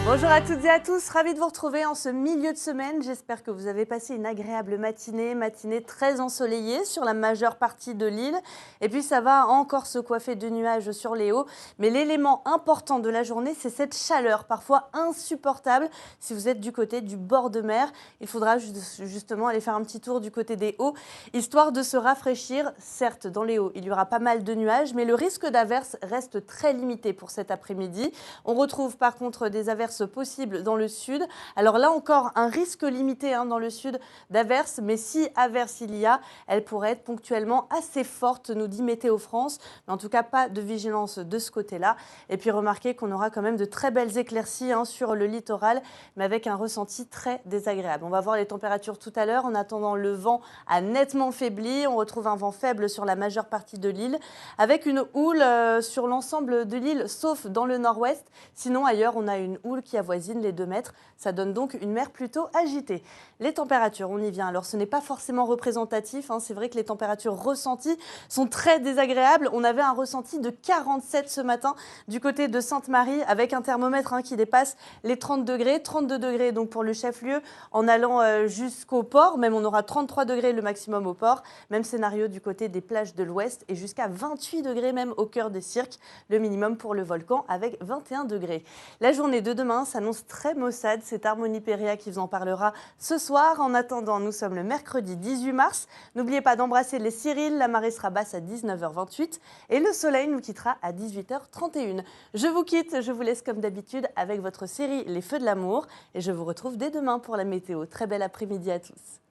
Bonjour à toutes et à tous, ravi de vous retrouver en ce milieu de semaine. J'espère que vous avez passé une agréable matinée très ensoleillée sur la majeure partie de l'île. Et puis ça va encore se coiffer de nuages sur les hauts. Mais l'élément important de la journée, c'est cette chaleur, parfois insupportable. Si vous êtes du côté du bord de mer, il faudra justement aller faire un petit tour du côté des hauts, histoire de se rafraîchir. Certes, dans les hauts, il y aura pas mal de nuages, mais le risque d'averses reste très limité pour cet après-midi. On retrouve par contre des averses possibles dans le sud. Alors là encore, un risque limité dans le sud d'averses, mais si averse il y a, elle pourrait être ponctuellement assez forte, nous dit Météo France. Mais en tout cas, pas de vigilance de ce côté-là. Et puis remarquez qu'on aura quand même de très belles éclaircies sur le littoral, mais avec un ressenti très désagréable. On va voir les températures tout à l'heure. En attendant, le vent a nettement faibli. On retrouve un vent faible sur la majeure partie de l'île, avec une houle sur l'ensemble de l'île, sauf dans le nord-ouest. Sinon, ailleurs, on a une houle qui avoisine les 2 mètres. Ça donne donc une mer plutôt agitée. Les températures, on y vient. Alors, ce n'est pas forcément représentatif. C'est vrai que les températures ressenties sont très désagréables. On avait un ressenti de 47 ce matin du côté de Sainte-Marie, avec un thermomètre qui dépasse les 30 degrés. 32 degrés donc pour le chef-lieu en allant jusqu'au port. Même on aura 33 degrés le maximum au port. Même scénario du côté des plages de l'ouest et jusqu'à 28 degrés même au cœur des cirques. Le minimum pour le volcan avec 21 degrés. La journée de demain s'annonce très maussade. C'est Harmonie Péréa qui vous en parlera ce soir. En attendant, nous sommes le mercredi 18 mars. N'oubliez pas d'embrasser les Cyrils. La marée sera basse à 19h28 et le soleil nous quittera à 18h31. Je vous quitte, je vous laisse comme d'habitude avec votre série Les Feux de l'amour et je vous retrouve dès demain pour la météo. Très bel après-midi à tous.